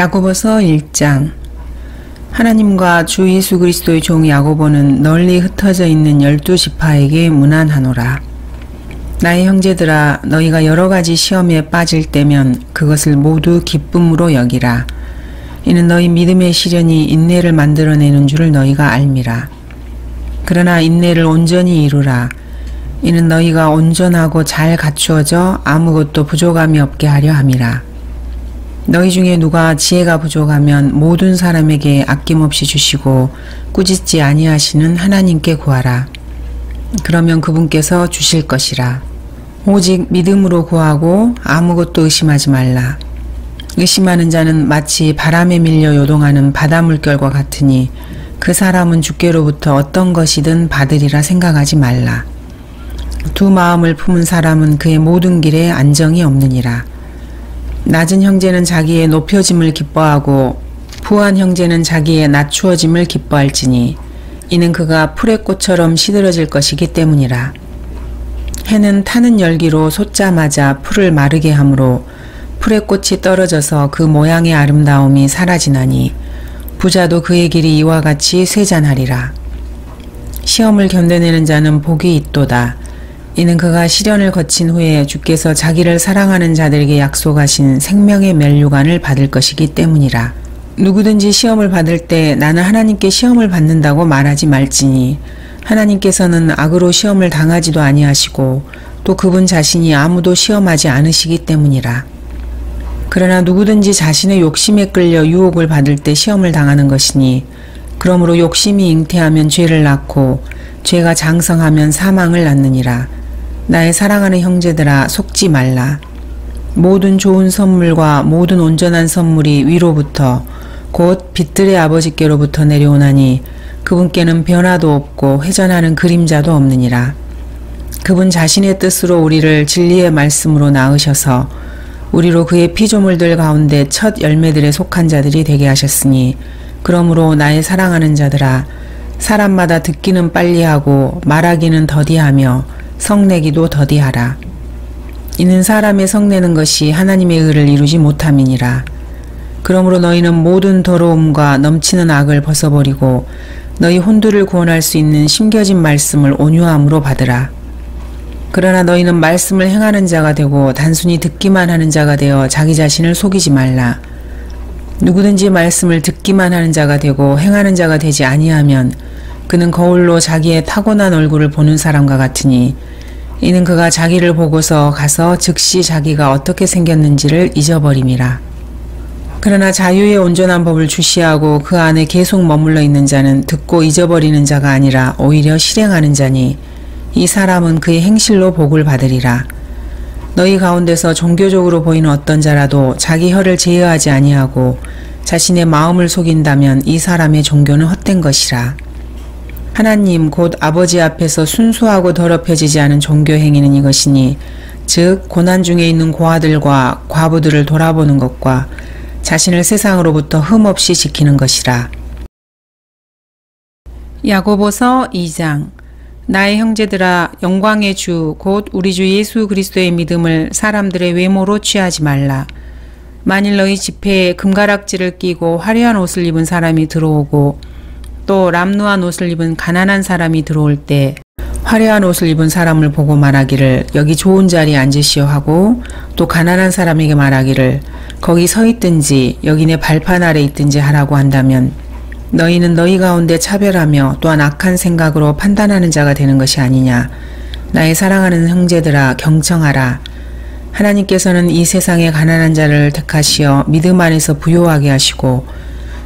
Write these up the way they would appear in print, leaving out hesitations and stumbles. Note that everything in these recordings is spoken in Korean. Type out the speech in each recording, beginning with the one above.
야고보서 1장. 하나님과 주 예수 그리스도의 종 야고보는 널리 흩어져 있는 12지파에게 문안하노라. 나의 형제들아, 너희가 여러가지 시험에 빠질 때면 그것을 모두 기쁨으로 여기라. 이는 너희 믿음의 시련이 인내를 만들어내는 줄을 너희가 알미라. 그러나 인내를 온전히 이루라. 이는 너희가 온전하고 잘 갖추어져 아무것도 부족함이 없게 하려 함이라. 너희 중에 누가 지혜가 부족하면 모든 사람에게 아낌없이 주시고 꾸짖지 아니하시는 하나님께 구하라. 그러면 그분께서 주실 것이라. 오직 믿음으로 구하고 아무것도 의심하지 말라. 의심하는 자는 마치 바람에 밀려 요동하는 바닷물결과 같으니 그 사람은 주께로부터 어떤 것이든 받으리라 생각하지 말라. 두 마음을 품은 사람은 그의 모든 길에 안정이 없느니라. 낮은 형제는 자기의 높여짐을 기뻐하고 부한 형제는 자기의 낮추어짐을 기뻐할지니 이는 그가 풀의 꽃처럼 시들어질 것이기 때문이라. 해는 타는 열기로 솟자마자 풀을 마르게 하므로 풀의 꽃이 떨어져서 그 모양의 아름다움이 사라지나니 부자도 그의 길이 이와 같이 쇠잔하리라. 시험을 견뎌내는 자는 복이 있도다. 이는 그가 시련을 거친 후에 주께서 자기를 사랑하는 자들에게 약속하신 생명의 면류관을 받을 것이기 때문이라. 누구든지 시험을 받을 때 나는 하나님께 시험을 받는다고 말하지 말지니 하나님께서는 악으로 시험을 당하지도 아니하시고 또 그분 자신이 아무도 시험하지 않으시기 때문이라. 그러나 누구든지 자신의 욕심에 끌려 유혹을 받을 때 시험을 당하는 것이니 그러므로 욕심이 잉태하면 죄를 낳고 죄가 장성하면 사망을 낳느니라. 나의 사랑하는 형제들아, 속지 말라. 모든 좋은 선물과 모든 온전한 선물이 위로부터 곧 빛들의 아버지께로부터 내려오나니 그분께는 변화도 없고 회전하는 그림자도 없느니라. 그분 자신의 뜻으로 우리를 진리의 말씀으로 낳으셔서 우리로 그의 피조물들 가운데 첫 열매들에 속한 자들이 되게 하셨으니 그러므로 나의 사랑하는 자들아, 사람마다 듣기는 빨리하고 말하기는 더디하며 성내기도 더디하라. 이는 사람의 성내는 것이 하나님의 의를 이루지 못함이니라. 그러므로 너희는 모든 더러움과 넘치는 악을 벗어버리고 너희 혼두를 구원할 수 있는 심겨진 말씀을 온유함으로 받으라. 그러나 너희는 말씀을 행하는 자가 되고 단순히 듣기만 하는 자가 되어 자기 자신을 속이지 말라. 누구든지 말씀을 듣기만 하는 자가 되고 행하는 자가 되지 아니하면 그는 거울로 자기의 타고난 얼굴을 보는 사람과 같으니 이는 그가 자기를 보고서 가서 즉시 자기가 어떻게 생겼는지를 잊어버림이라. 그러나 자유의 온전한 법을 주시하고 그 안에 계속 머물러 있는 자는 듣고 잊어버리는 자가 아니라 오히려 실행하는 자니 이 사람은 그의 행실로 복을 받으리라. 너희 가운데서 종교적으로 보이는 어떤 자라도 자기 혀를 제어하지 아니하고 자신의 마음을 속인다면 이 사람의 종교는 헛된 것이라. 하나님 곧 아버지 앞에서 순수하고 더럽혀지지 않은 종교 행위는 이것이니 즉 고난 중에 있는 고아들과 과부들을 돌아보는 것과 자신을 세상으로부터 흠없이 지키는 것이라. 야고보서 2장. 나의 형제들아, 영광의 주 곧 우리 주 예수 그리스도의 믿음을 사람들의 외모로 취하지 말라. 만일 너희 집회에 금가락지를 끼고 화려한 옷을 입은 사람이 들어오고 또 람누한 옷을 입은 가난한 사람이 들어올 때 화려한 옷을 입은 사람을 보고 말하기를 여기 좋은 자리에 앉으시오 하고 또 가난한 사람에게 말하기를 거기 서 있든지 여기 내 발판 아래 있든지 하라고 한다면 너희는 너희 가운데 차별하며 또한 악한 생각으로 판단하는 자가 되는 것이 아니냐. 나의 사랑하는 형제들아, 경청하라. 하나님께서는 이 세상의 가난한 자를 택하시어 믿음 안에서 부요하게 하시고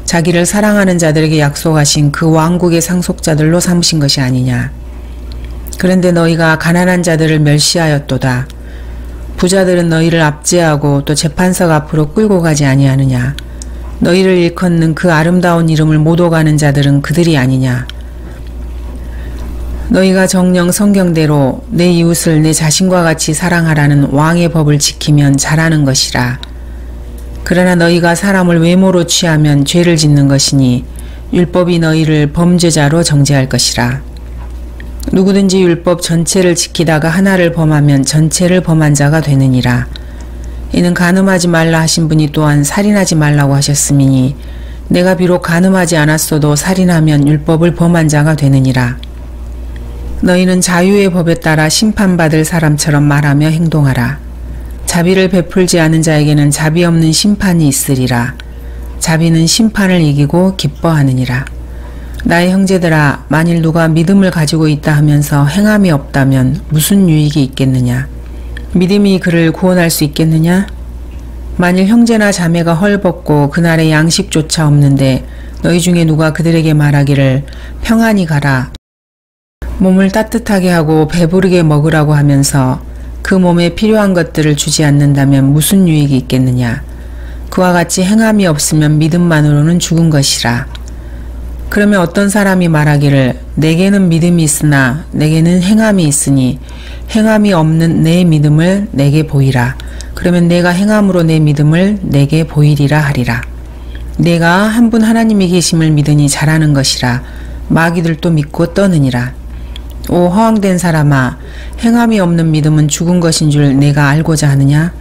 자기를 사랑하는 자들에게 약속하신 그 왕국의 상속자들로 삼으신 것이 아니냐. 그런데 너희가 가난한 자들을 멸시하였도다. 부자들은 너희를 압제하고 또 재판석 앞으로 끌고 가지 아니하느냐. 너희를 일컫는 그 아름다운 이름을 못 오가는 자들은 그들이 아니냐. 너희가 정녕 성경대로 내 이웃을 내 자신과 같이 사랑하라는 왕의 법을 지키면 잘하는 것이라. 그러나 너희가 사람을 외모로 취하면 죄를 짓는 것이니 율법이 너희를 범죄자로 정죄할 것이라. 누구든지 율법 전체를 지키다가 하나를 범하면 전체를 범한 자가 되느니라. 이는 간음하지 말라 하신 분이 또한 살인하지 말라고 하셨음이니 내가 비록 간음하지 않았어도 살인하면 율법을 범한 자가 되느니라. 너희는 자유의 법에 따라 심판받을 사람처럼 말하며 행동하라. 자비를 베풀지 않은 자에게는 자비 없는 심판이 있으리라. 자비는 심판을 이기고 기뻐하느니라. 나의 형제들아, 만일 누가 믿음을 가지고 있다 하면서 행함이 없다면 무슨 유익이 있겠느냐? 믿음이 그를 구원할 수 있겠느냐? 만일 형제나 자매가 헐벗고 그날에 양식조차 없는데 너희 중에 누가 그들에게 말하기를 평안히 가라, 몸을 따뜻하게 하고 배부르게 먹으라고 하면서 그 몸에 필요한 것들을 주지 않는다면 무슨 유익이 있겠느냐? 그와 같이 행함이 없으면 믿음만으로는 죽은 것이라. 그러면 어떤 사람이 말하기를 내게는 믿음이 있으나 내게는 행함이 있으니 행함이 없는 내 믿음을 내게 보이라. 그러면 내가 행함으로 내 믿음을 내게 보이리라 하리라. 내가 한 분 하나님이 계심을 믿으니 잘하는 것이라. 마귀들도 믿고 떠느니라. 오 허황된 사람아, 행함이 없는 믿음은 죽은 것인 줄 내가 알고자 하느냐?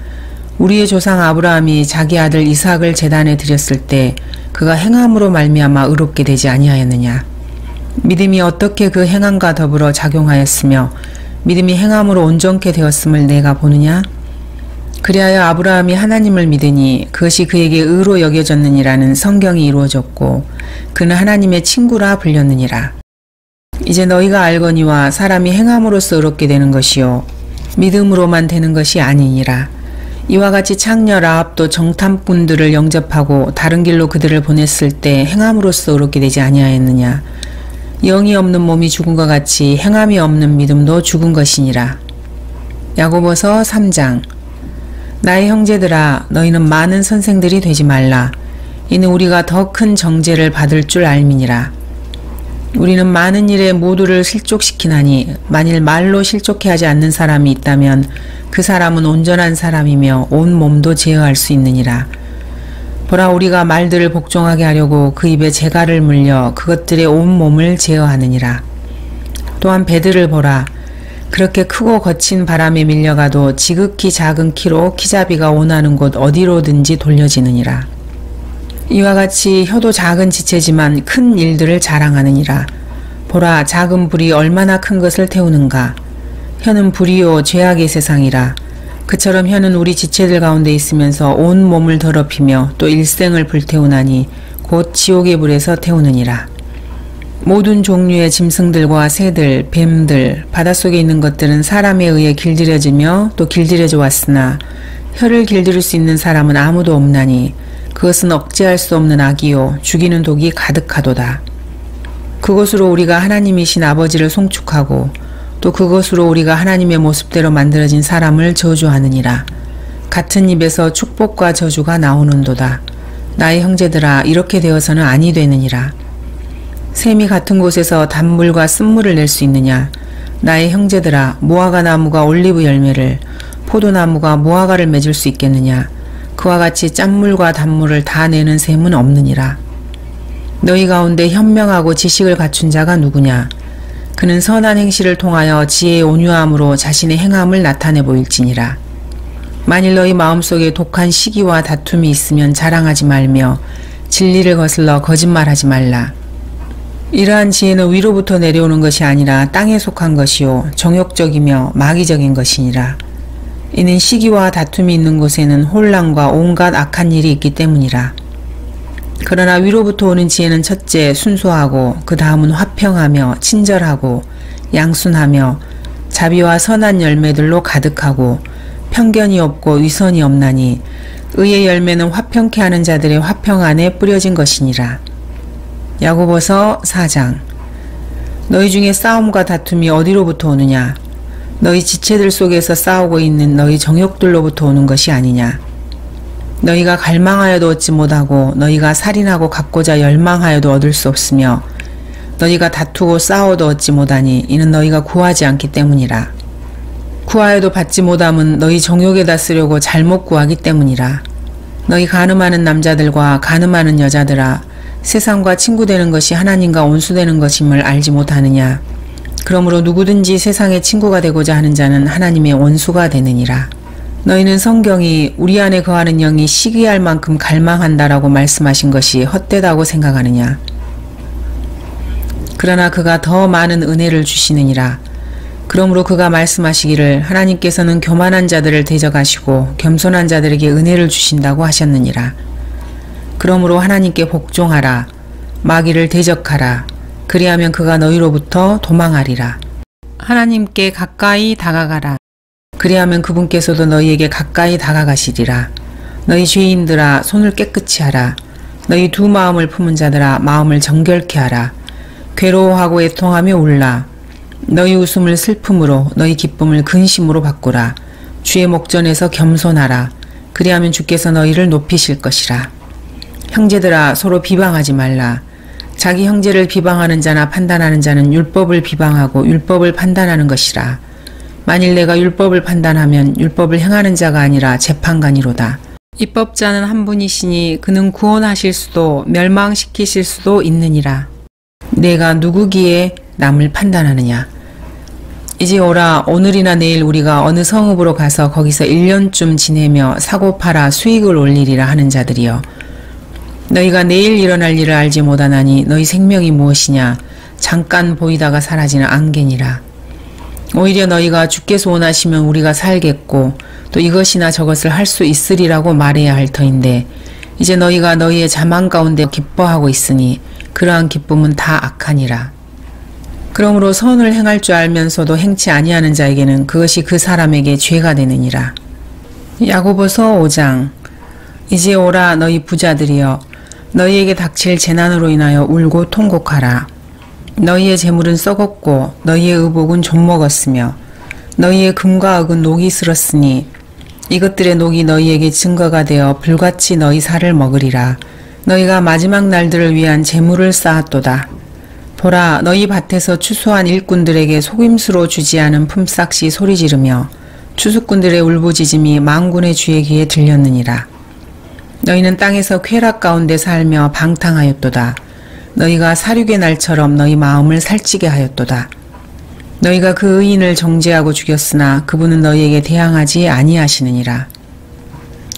우리의 조상 아브라함이 자기 아들 이삭을 제단에 드렸을 때 그가 행함으로 말미암아 의롭게 되지 아니하였느냐? 믿음이 어떻게 그 행함과 더불어 작용하였으며 믿음이 행함으로 온전케 되었음을 내가 보느냐? 그리하여 아브라함이 하나님을 믿으니 그것이 그에게 의로 여겨졌느니라는 성경이 이루어졌고 그는 하나님의 친구라 불렸느니라. 이제 너희가 알거니와 사람이 행함으로써 의롭게 되는 것이요 믿음으로만 되는 것이 아니니라. 이와 같이 창녀 라합도 정탐꾼들을 영접하고 다른 길로 그들을 보냈을 때 행함으로써 의롭게 되지 아니하였느냐? 영이 없는 몸이 죽은 것 같이 행함이 없는 믿음도 죽은 것이니라. 야고보서 3장. 나의 형제들아, 너희는 많은 선생들이 되지 말라. 이는 우리가 더 큰 정죄를 받을 줄 알미니라. 우리는 많은 일에 모두를 실족시키나니 만일 말로 실족해 하지 않는 사람이 있다면 그 사람은 온전한 사람이며 온 몸도 제어할 수 있느니라. 보라, 우리가 말들을 복종하게 하려고 그 입에 재갈을 물려 그것들의 온 몸을 제어하느니라. 또한 배들을 보라. 그렇게 크고 거친 바람에 밀려가도 지극히 작은 키로 키잡이가 원하는 곳 어디로든지 돌려지느니라. 이와 같이 혀도 작은 지체지만 큰 일들을 자랑하느니라. 보라, 작은 불이 얼마나 큰 것을 태우는가. 혀는 불이요 죄악의 세상이라. 그처럼 혀는 우리 지체들 가운데 있으면서 온 몸을 더럽히며 또 일생을 불태우나니 곧 지옥의 불에서 태우느니라. 모든 종류의 짐승들과 새들, 뱀들, 바닷속에 있는 것들은 사람에 의해 길들여지며 또 길들여져 왔으나 혀를 길들일 수 있는 사람은 아무도 없나니 그것은 억제할 수 없는 악이요 죽이는 독이 가득하도다. 그것으로 우리가 하나님이신 아버지를 송축하고 또 그것으로 우리가 하나님의 모습대로 만들어진 사람을 저주하느니라. 같은 입에서 축복과 저주가 나오는도다. 나의 형제들아, 이렇게 되어서는 아니 되느니라. 샘이 같은 곳에서 단물과 쓴물을 낼 수 있느냐? 나의 형제들아, 무화과 나무가 올리브 열매를, 포도나무가 무화과를 맺을 수 있겠느냐? 그와 같이 짠물과 단물을 다 내는 샘은 없느니라. 너희 가운데 현명하고 지식을 갖춘 자가 누구냐? 그는 선한 행실을 통하여 지혜의 온유함으로 자신의 행함을 나타내 보일지니라. 만일 너희 마음속에 독한 시기와 다툼이 있으면 자랑하지 말며 진리를 거슬러 거짓말하지 말라. 이러한 지혜는 위로부터 내려오는 것이 아니라 땅에 속한 것이요 정욕적이며 마귀적인 것이니라. 이는 시기와 다툼이 있는 곳에는 혼란과 온갖 악한 일이 있기 때문이라. 그러나 위로부터 오는 지혜는 첫째 순수하고 그 다음은 화평하며 친절하고 양순하며 자비와 선한 열매들로 가득하고 편견이 없고 위선이 없나니 의의 열매는 화평케 하는 자들의 화평 안에 뿌려진 것이니라. 야고보서 4장. 너희 중에 싸움과 다툼이 어디로부터 오느냐? 너희 지체들 속에서 싸우고 있는 너희 정욕들로부터 오는 것이 아니냐? 너희가 갈망하여도 얻지 못하고 너희가 살인하고 갖고자 열망하여도 얻을 수 없으며 너희가 다투고 싸워도 얻지 못하니 이는 너희가 구하지 않기 때문이라. 구하여도 받지 못함은 너희 정욕에다 쓰려고 잘못 구하기 때문이라. 너희 간음하는 남자들과 간음하는 여자들아, 세상과 친구되는 것이 하나님과 원수되는 것임을 알지 못하느냐? 그러므로 누구든지 세상의 친구가 되고자 하는 자는 하나님의 원수가 되느니라. 너희는 성경이 우리 안에 거하는 영이 시기할 만큼 갈망한다라고 말씀하신 것이 헛되다고 생각하느냐? 그러나 그가 더 많은 은혜를 주시느니라. 그러므로 그가 말씀하시기를 하나님께서는 교만한 자들을 대적하시고 겸손한 자들에게 은혜를 주신다고 하셨느니라. 그러므로 하나님께 복종하라. 마귀를 대적하라. 그리하면 그가 너희로부터 도망하리라. 하나님께 가까이 다가가라. 그리하면 그분께서도 너희에게 가까이 다가가시리라. 너희 죄인들아 손을 깨끗이 하라. 너희 두 마음을 품은 자들아 마음을 정결케 하라. 괴로워하고 애통하며 울라. 너희 웃음을 슬픔으로 너희 기쁨을 근심으로 바꾸라. 주의 목전에서 겸손하라. 그리하면 주께서 너희를 높이실 것이라. 형제들아 서로 비방하지 말라. 자기 형제를 비방하는 자나 판단하는 자는 율법을 비방하고 율법을 판단하는 것이라. 만일 내가 율법을 판단하면 율법을 행하는 자가 아니라 재판관이로다. 입법자는 한 분이시니 그는 구원하실 수도 멸망시키실 수도 있느니라. 내가 누구기에 남을 판단하느냐. 이제 오라. 오늘이나 내일 우리가 어느 성읍으로 가서 거기서 1년쯤 지내며 사고 팔아 수익을 올리리라 하는 자들이여. 너희가 내일 일어날 일을 알지 못하나니 너희 생명이 무엇이냐. 잠깐 보이다가 사라지는 안개니라. 오히려 너희가 주께서 원하시면 우리가 살겠고 또 이것이나 저것을 할 수 있으리라고 말해야 할 터인데 이제 너희가 너희의 자만 가운데 기뻐하고 있으니 그러한 기쁨은 다 악하니라. 그러므로 선을 행할 줄 알면서도 행치 아니하는 자에게는 그것이 그 사람에게 죄가 되느니라. 야고보서 5장. 이제 오라 너희 부자들이여. 너희에게 닥칠 재난으로 인하여 울고 통곡하라. 너희의 재물은 썩었고 너희의 의복은 좀먹었으며 너희의 금과 흙은 녹이 슬었으니 이것들의 녹이 너희에게 증거가 되어 불같이 너희 살을 먹으리라. 너희가 마지막 날들을 위한 재물을 쌓았도다. 보라 너희 밭에서 추수한 일꾼들에게 속임수로 주지 않은 품삯이 소리지르며 추수꾼들의 울부짖음이 만군의 주의 귀에 들렸느니라. 너희는 땅에서 쾌락 가운데 살며 방탕하였도다. 너희가 사륙의 날처럼 너희 마음을 살찌게 하였도다. 너희가 그 의인을 정죄하고 죽였으나 그분은 너희에게 대항하지 아니하시느니라.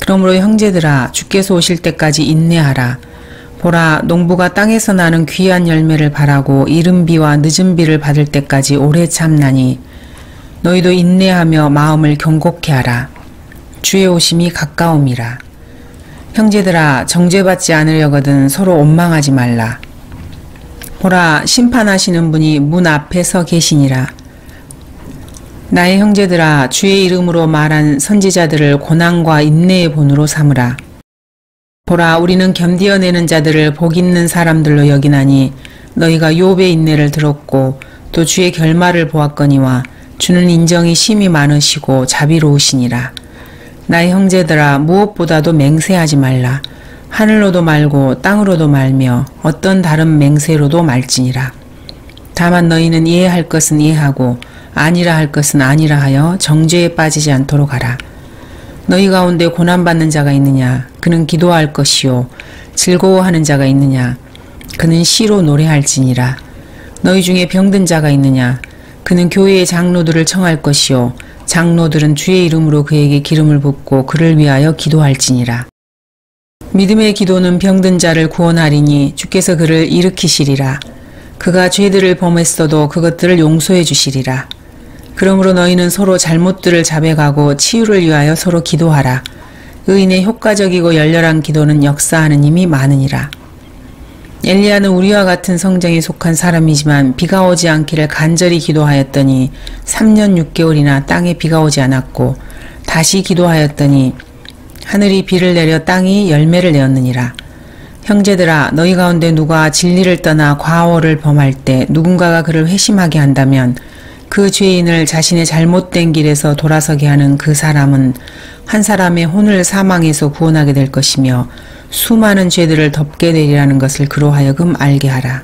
그러므로 형제들아 주께서 오실 때까지 인내하라. 보라 농부가 땅에서 나는 귀한 열매를 바라고 이른 비와 늦은 비를 받을 때까지 오래 참나니 너희도 인내하며 마음을 경고케 하라. 주의 오심이 가까움이라. 형제들아 정죄받지 않으려거든 서로 원망하지 말라. 보라 심판하시는 분이 문 앞에 서 계시니라. 나의 형제들아 주의 이름으로 말한 선지자들을 고난과 인내의 본으로 삼으라. 보라 우리는 견디어내는 자들을 복 있는 사람들로 여기나니 너희가 욥의 인내를 들었고 또 주의 결말을 보았거니와 주는 인정이 심히 많으시고 자비로우시니라. 나의 형제들아 무엇보다도 맹세하지 말라. 하늘로도 말고 땅으로도 말며 어떤 다른 맹세로도 말지니라. 다만 너희는 이해할 것은 이해하고 아니라 할 것은 아니라 하여 정죄에 빠지지 않도록 하라. 너희 가운데 고난받는 자가 있느냐? 그는 기도할 것이요. 즐거워하는 자가 있느냐? 그는 시로 노래할지니라. 너희 중에 병든 자가 있느냐? 그는 교회의 장로들을 청할 것이요. 장로들은 주의 이름으로 그에게 기름을 붓고 그를 위하여 기도할지니라. 믿음의 기도는 병든 자를 구원하리니 주께서 그를 일으키시리라. 그가 죄들을 범했어도 그것들을 용서해 주시리라. 그러므로 너희는 서로 잘못들을 자백하고 치유를 위하여 서로 기도하라. 의인의 효과적이고 열렬한 기도는 역사하는 힘이 많으니라. 엘리야는 우리와 같은 성정에 속한 사람이지만 비가 오지 않기를 간절히 기도하였더니 3년 6개월이나 땅에 비가 오지 않았고 다시 기도하였더니 하늘이 비를 내려 땅이 열매를 내었느니라. 형제들아 너희 가운데 누가 진리를 떠나 과오를 범할 때 누군가가 그를 회심하게 한다면 그 죄인을 자신의 잘못된 길에서 돌아서게 하는 그 사람은 한 사람의 혼을 사망에서 구원하게 될 것이며 수많은 죄들을 덮게 되리라는 것을 그로 하여금 알게 하라.